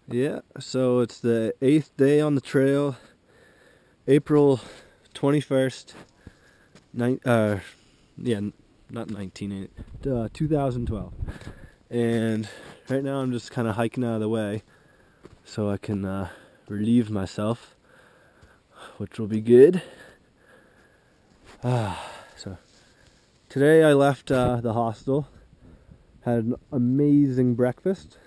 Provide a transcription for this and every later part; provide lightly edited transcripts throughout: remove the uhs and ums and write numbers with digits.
Yeah, so it's the 8th day on the trail, April 21st, yeah, not 2012. And right now I'm just kind of hiking out of the way so I can relieve myself, which will be good. So today I left the hostel, had an amazing breakfast.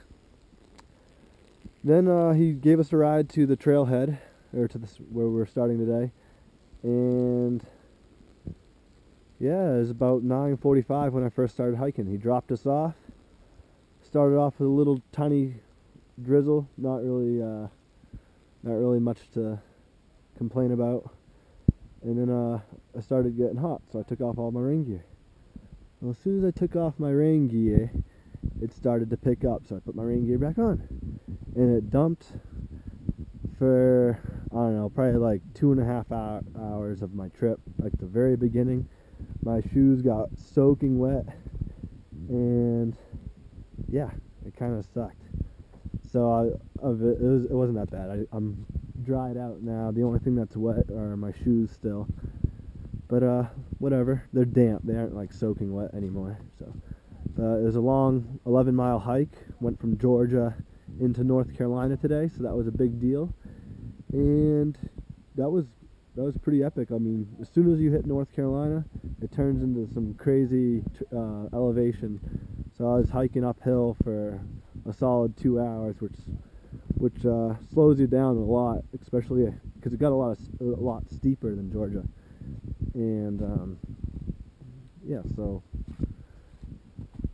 Then he gave us a ride to the trailhead, or to where we're starting today, and yeah, it was about 9:45 when I first started hiking. He dropped us off. Started off with a little tiny drizzle, not really much to complain about. And then I started getting hot, so I took off all my rain gear. Well, as soon as I took off my rain gear, it started to pick up, so I put my rain gear back on, and it dumped for, I don't know, probably like 2.5 hours of my trip. Like the very beginning, my shoes got soaking wet, and yeah, it kind of sucked. So it wasn't that bad. I'm dried out now. The only thing that's wet are my shoes still. But whatever. They're damp. They aren't like soaking wet anymore. So it was a long 11-mile hike. Went from Georgia into North Carolina today, so that was a big deal. And that was pretty epic. I mean, as soon as you hit North Carolina, it turns into some crazy elevation. So I was hiking uphill for a solid 2 hours, which slows you down a lot, especially because it got a lot steeper than Georgia. And yeah, so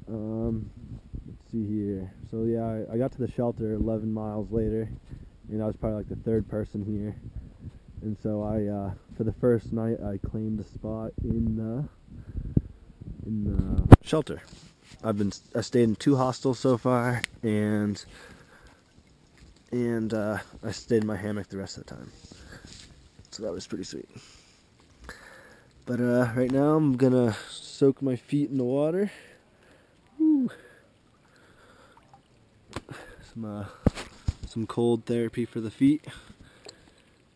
let's see here. So yeah, I got to the shelter 11 miles later, and I was probably like the third person here. And so for the first night, I claimed a spot in the shelter. I stayed in 2 hostels so far, and I stayed in my hammock the rest of the time. So that was pretty sweet. But right now I'm gonna soak my feet in the water. Woo. Some cold therapy for the feet.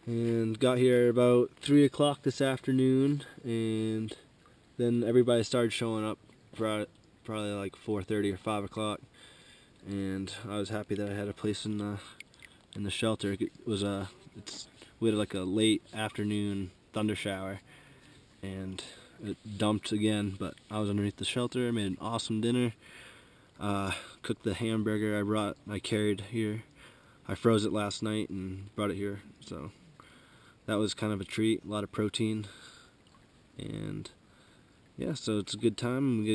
And got here about 3 o'clock this afternoon, and then everybody started showing up probably like 4:30 or 5 o'clock, and I was happy that I had a place in the shelter. We had like a late afternoon thunder shower, and it dumped again, but I was underneath the shelter. Made an awesome dinner. Cooked the hamburger I carried here. I froze it last night and brought it here, so that was kind of a treat. A lot of protein, and yeah, so it's a good time. I'm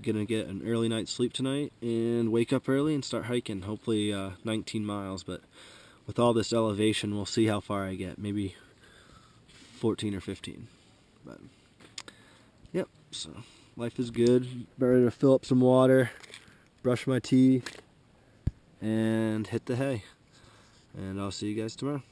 gonna get an early night's sleep tonight and wake up early and start hiking. Hopefully 19 miles, but with all this elevation, we'll see how far I get. Maybe 14 or 15. But yep, so life is good. Ready to fill up some water, brush my teeth, and hit the hay. And I'll see you guys tomorrow.